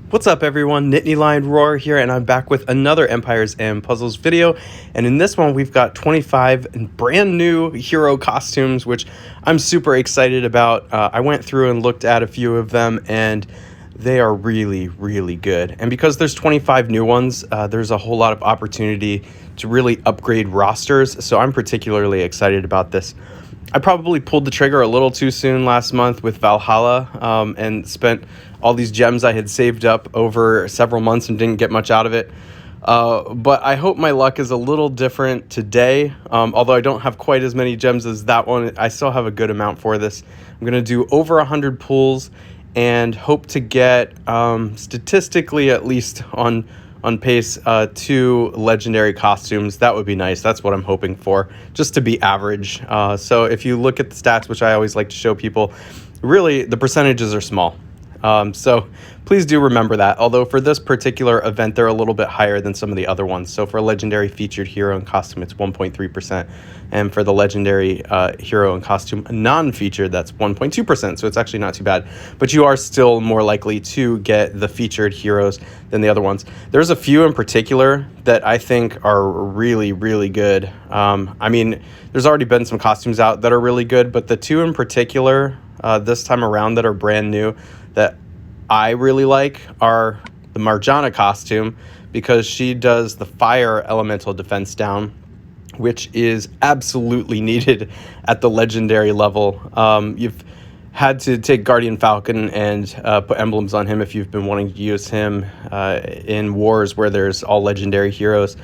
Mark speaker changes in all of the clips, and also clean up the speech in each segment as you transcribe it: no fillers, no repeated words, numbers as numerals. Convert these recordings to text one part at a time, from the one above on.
Speaker 1: What's up everyone, Nittany Lion Roar here, and I'm back with another Empires and Puzzles video. And in this one we've got 25 brand new hero costumes, which I'm super excited about. I went through and looked at a few of them and they are really good. And because there's 25 new ones, there's a whole lot of opportunity to really upgrade rosters, so I'm particularly excited about this. I probably pulled the trigger a little too soon last month with Valhalla and spent all these gems I had saved up over several months and didn't get much out of it. But I hope my luck is a little different today. Although I don't have quite as many gems as that one, I still have a good amount for this. I'm going to do over 100 pulls and hope to get, statistically at least on pace, 2 legendary costumes. That would be nice. That's what I'm hoping for, just to be average. So if you look at the stats, which I always like to show people, really the percentages are small. So please do remember that. Although for this particular event, they're a little bit higher than some of the other ones. So for a legendary featured hero and costume, it's 1.3%. And for the legendary hero and costume non-featured, that's 1.2%. So it's actually not too bad. But you are still more likely to get the featured heroes than the other ones. There's a few in particular that I think are really good. I mean, there's already been some costumes out that are really good, but the 2 in particular this time around that are brand new that I really like are the Marjana costume, because she does the fire elemental defense down, which is absolutely needed at the legendary level. You've had to take Guardian Falcon and put emblems on him if you've been wanting to use him in wars where there's all legendary heroes.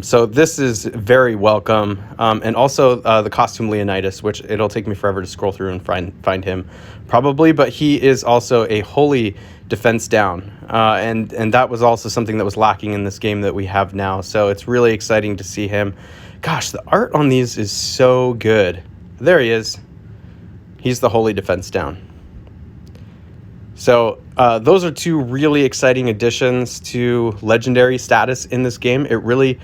Speaker 1: So this is very welcome. And also the costume Leonidas, which it'll take me forever to scroll through and find him probably, but he is also a holy defense down. And that was also something that was lacking in this game that we have now. So it's really exciting to see him. Gosh, the art on these is so good. There he is. He's the holy defense down. So those are 2 really exciting additions to legendary status in this game. It really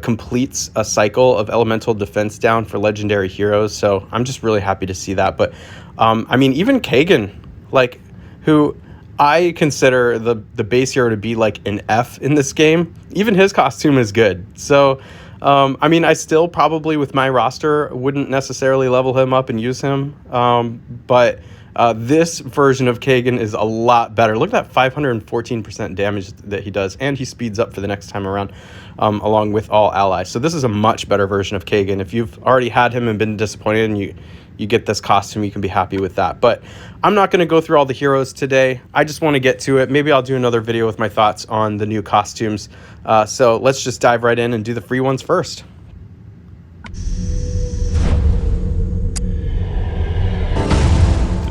Speaker 1: completes a cycle of elemental defense down for legendary heroes. So I'm just really happy to see that. But I mean, even Kagan, like, who I consider the base hero to be like an F in this game, even his costume is good. So I mean, I still probably with my roster wouldn't necessarily level him up and use him, but this version of Kagan is a lot better. Look at that 514% damage that he does, and he speeds up for the next time around, along with all allies. So this is a much better version of Kagan. If you've already had him and been disappointed and you get this costume, you can be happy with that. But I'm not going to go through all the heroes today. I just want to get to it. Maybe I'll do another video with my thoughts on the new costumes. So let's just dive right in and do the free ones first.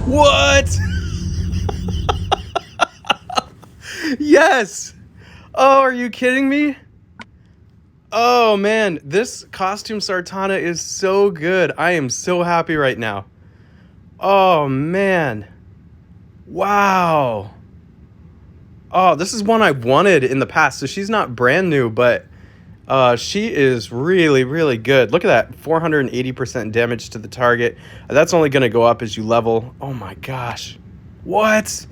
Speaker 1: What? Yes. Oh, are you kidding me? Oh man, this costume Sartana is so good. I am so happy right now. Oh man. Wow. Oh, this is one I wanted in the past. So she's not brand new, but she is really good. Look at that, 480% damage to the target. That's only going to go up as you level. Oh my gosh. What?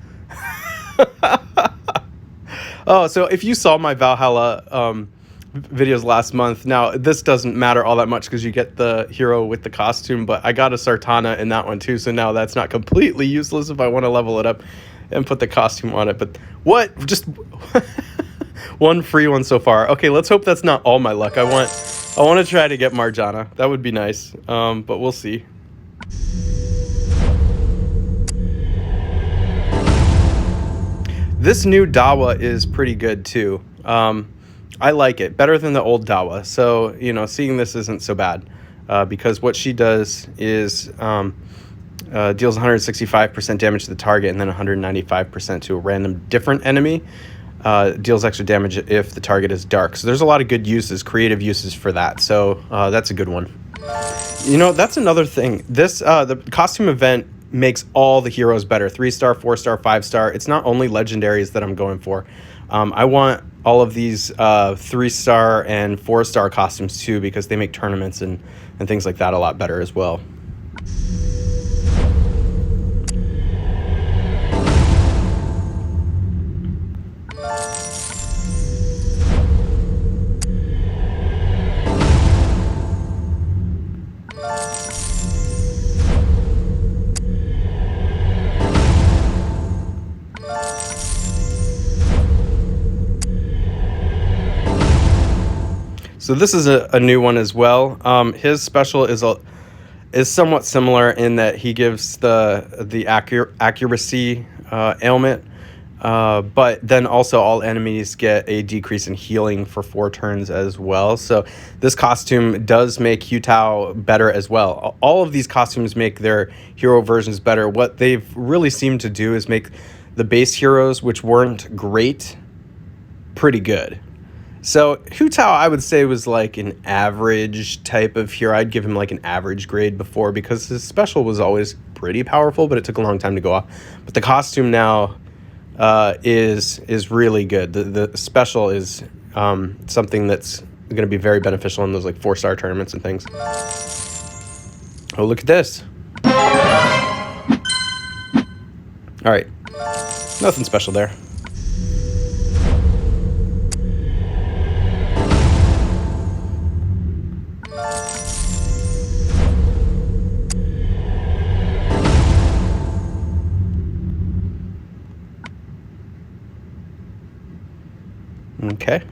Speaker 1: Oh, so if you saw my Valhalla videos last month, now this doesn't matter all that much because you get the hero with the costume, but I got a Sartana in that one too, so now that's not completely useless if I want to level it up and put the costume on it. But what? Just one free one so far. Okay, let's hope that's not all my luck. I want to try to get Marjana. That would be nice, but we'll see. This new Dawa is pretty good too. I like it better than the old Dawa. So, you know, seeing this isn't so bad, because what she does is deals 165% damage to the target and then 195% to a random different enemy. Deals extra damage if the target is dark. So there's a lot of good uses, creative uses for that. So that's a good one. You know, that's another thing. This the costume event makes all the heroes better. 3-star, 4-star, 5-star. It's not only legendaries that I'm going for. I want all of these 3-star and 4-star costumes too, because they make tournaments and things like that a lot better as well. So this is a new one as well. His special is somewhat similar in that he gives the accuracy ailment, but then also all enemies get a decrease in healing for 4 turns as well. So this costume does make Hu Tao better as well. All of these costumes make their hero versions better. What they've really seemed to do is make the base heroes, which weren't great, pretty good. So Hu Tao, I would say, was like an average type of hero. I'd give him like an average grade before because his special was always pretty powerful, but it took a long time to go off. But the costume now is really good. The special is something that's going to be very beneficial in those like 4-star tournaments and things. Oh, look at this. All right. Nothing special there. Okay.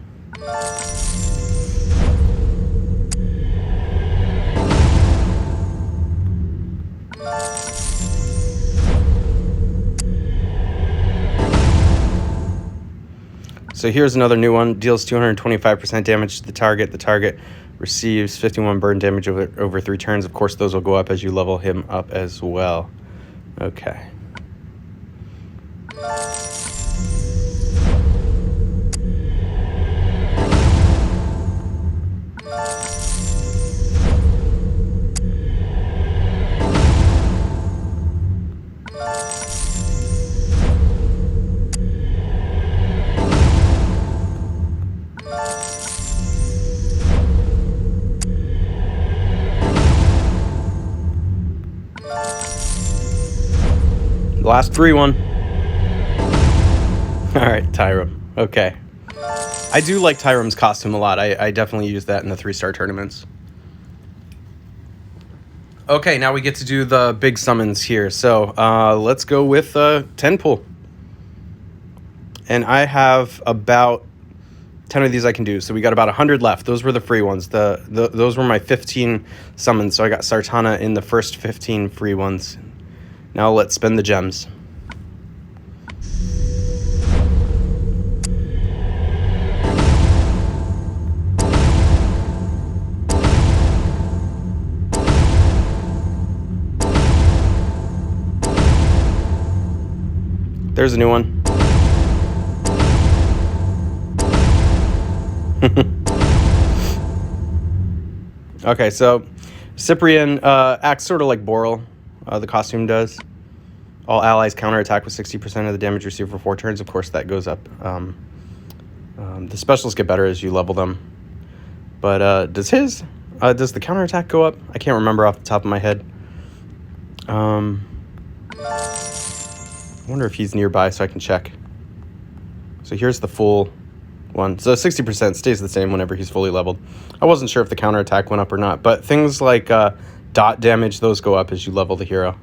Speaker 1: So here's another new one. Deals 225% damage to the target. The target receives 51 burn damage over 3 turns. Of course, those will go up as you level him up as well. Okay. Last 3-1. All right, Tyrum. Okay. I do like Tyrum's costume a lot. I definitely use that in the 3-star tournaments. Okay, now we get to do the big summons here. So let's go with 10 pull. And I have about 10 of these I can do. So we got about 100 left. Those were the free ones. Those were my 15 summons. So I got Sartana in the first 15 free ones. Now let's spend the gems. There's a new one. Okay, so Cyprian acts sort of like Boral. The costume does. All allies counterattack with 60% of the damage received for 4 turns. Of course, that goes up. The specials get better as you level them. But does the counterattack go up? I can't remember off the top of my head. I wonder if he's nearby so I can check. So here's the full one. So 60% stays the same whenever he's fully leveled. I wasn't sure if the counterattack went up or not, but things like dot damage, those go up as you level the hero.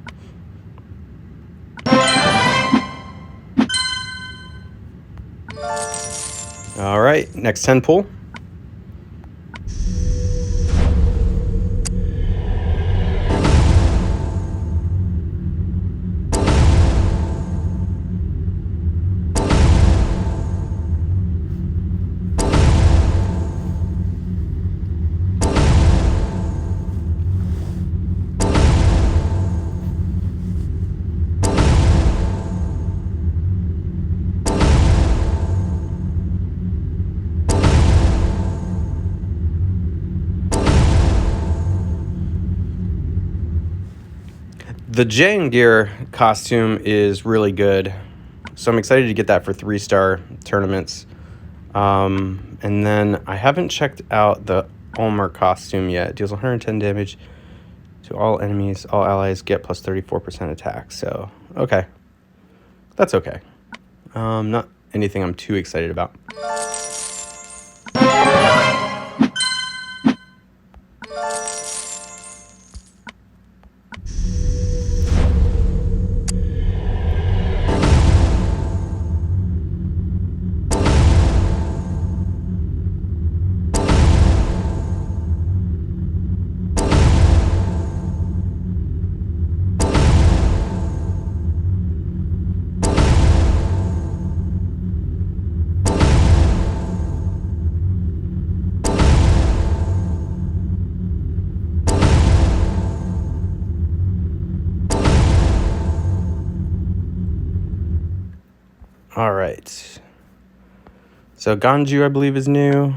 Speaker 1: All right, next 10 pull. The Jangir costume is really good, so I'm excited to get that for 3-star tournaments. And then I haven't checked out the Ulmer costume yet. It deals 110 damage to all enemies. All allies get plus 34% attack. So, okay. That's okay. Not anything I'm too excited about. All right. So Ganju, I believe, is new.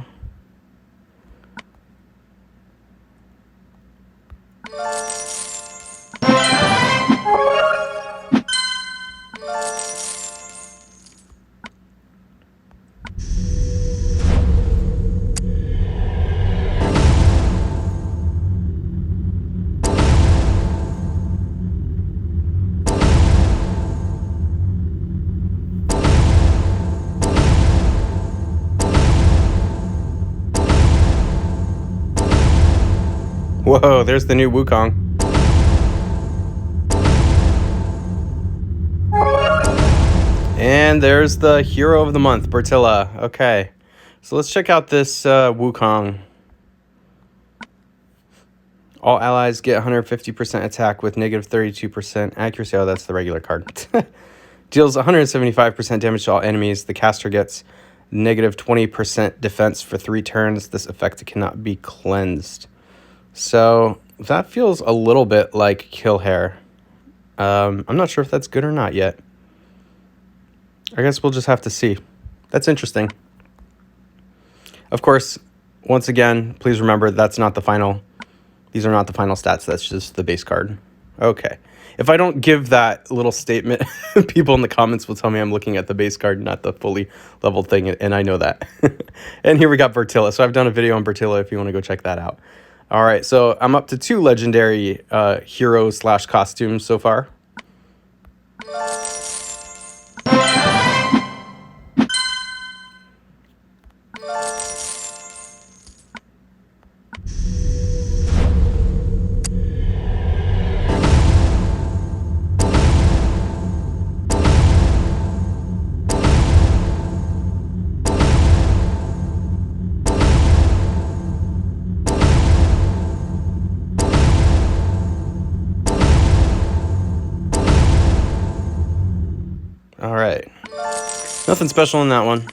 Speaker 1: Whoa, there's the new Wukong. And there's the hero of the month, Bertilla. Okay, so let's check out this Wukong. All allies get 150% attack with negative 32% accuracy. Oh, that's the regular card. Deals 175% damage to all enemies. The caster gets negative 20% defense for 3 turns. This effect cannot be cleansed. So that feels a little bit like Kill Hair. I'm not sure if that's good or not yet. I guess we'll just have to see. That's interesting. Of course, once again, please remember that's not the final. These are not the final stats. That's just the base card. Okay. If I don't give that little statement, people in the comments will tell me I'm looking at the base card, not the fully leveled thing, and I know that. And here we got Bertilla. So I've done a video on Bertilla if you want to go check that out. All right, so I'm up to 2 legendary hero/costumes so far. All right. Nothing special in that one.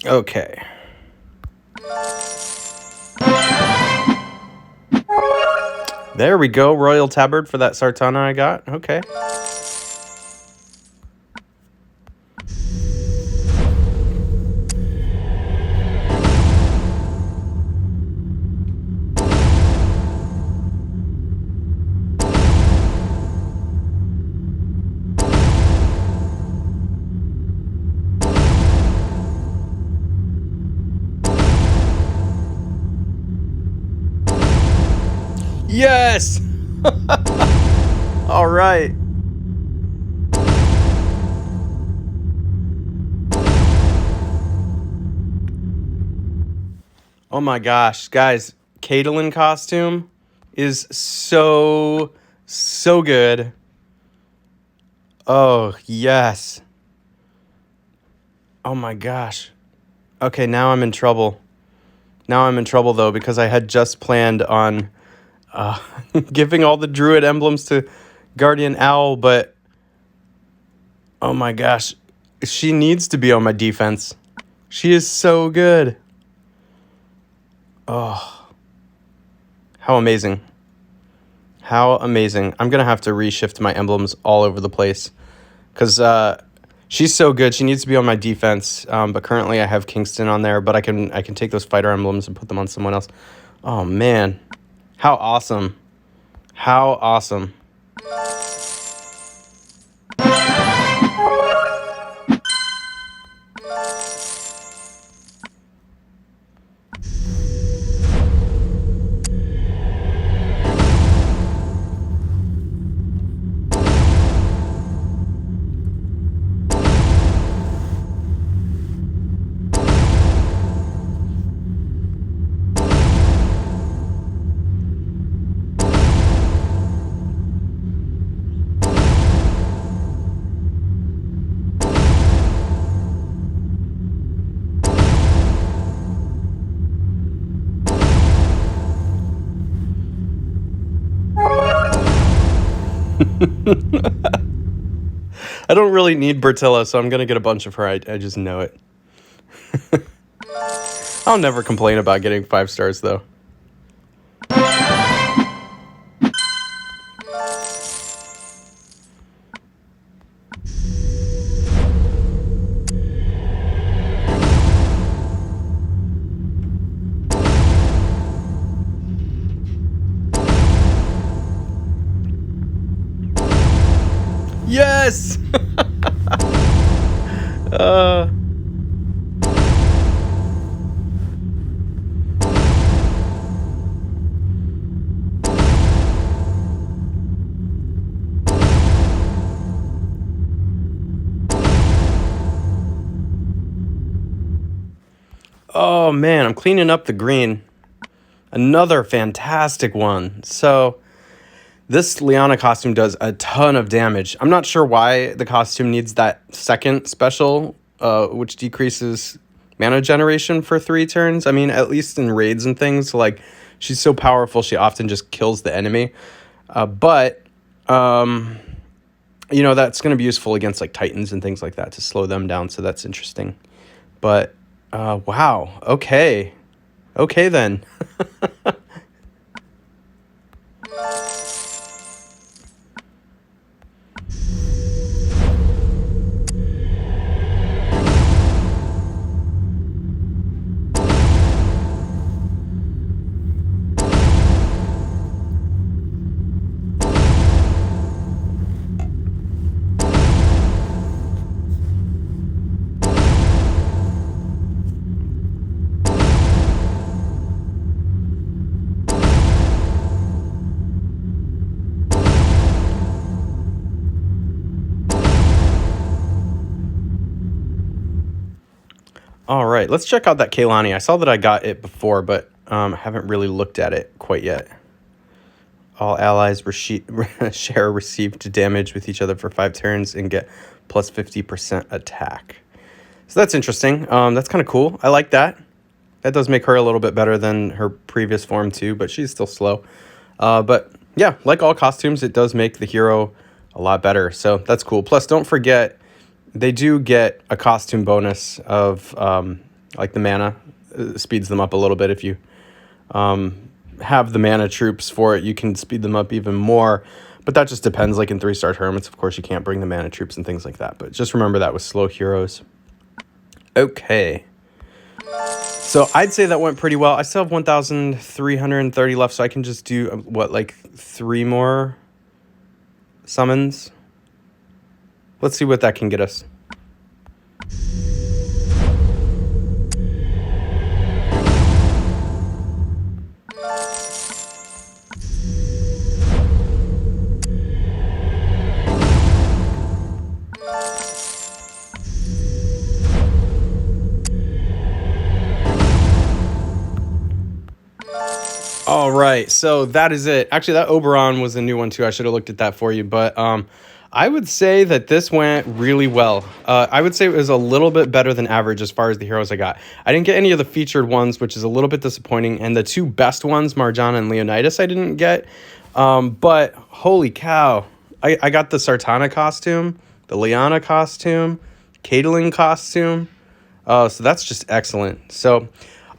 Speaker 1: Okay. There we go. Royal Tabard for that Sartana I got. Okay. Yes! All right. Oh my gosh, guys, Caitlyn costume is so good. Oh, yes. Oh my gosh. Okay, now I'm in trouble. Now I'm in trouble though, because I had just planned on giving all the druid emblems to Guardian Owl, but oh my gosh, she needs to be on my defense. She is so good. Oh, how amazing. How amazing. I'm going to have to reshift my emblems all over the place because she's so good. She needs to be on my defense, but currently I have Kingston on there, but I can take those fighter emblems and put them on someone else. Oh, man. How awesome. How awesome. I don't really need Bertilla, so I'm going to get a bunch of her. I just know it. I'll never complain about getting 5 stars, though. Yes! Oh man, I'm cleaning up the green. Another fantastic one. So this Lianna costume does a ton of damage. I'm not sure why the costume needs that second special, which decreases mana generation for 3 turns. I mean, at least in raids and things, like, she's so powerful, she often just kills the enemy. But you know, that's going to be useful against, like, Titans and things like that to slow them down, so that's interesting. But, wow, okay. Okay, then. All right, let's check out that Caitlyn. I saw that I got it before, but haven't really looked at it quite yet. All allies share received damage with each other for 5 turns and get plus 50% attack. So that's interesting. That's kind of cool. I like that. That does make her a little bit better than her previous form too, but she's still slow. But yeah, like all costumes, it does make the hero a lot better. So that's cool. Plus, don't forget, they do get a costume bonus of like the mana. Speeds them up a little bit. If you have the mana troops for it, you can speed them up even more. But that just depends. Like in 3-star tournaments, of course, you can't bring the mana troops and things like that. But just remember that with slow heroes. Okay. So I'd say that went pretty well. I still have 1,330 left, so I can just do, what, like 3 more summons? Let's see what that can get us. All right, so that is it. Actually, that Oberon was a new one too. I should have looked at that for you, but I would say that this went really well. I would say it was a little bit better than average as far as the heroes I got. I didn't get any of the featured ones, which is a little bit disappointing, and the 2 best ones, Marjana and Leonidas, I didn't get. But holy cow, I got the Sartana costume, the Lianna costume, Caitlyn costume. So that's just excellent. So,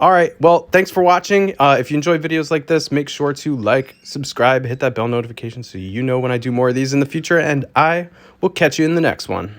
Speaker 1: all right. Well, thanks for watching. If you enjoy videos like this, make sure to like, subscribe, hit that bell notification so you know when I do more of these in the future, and I will catch you in the next one.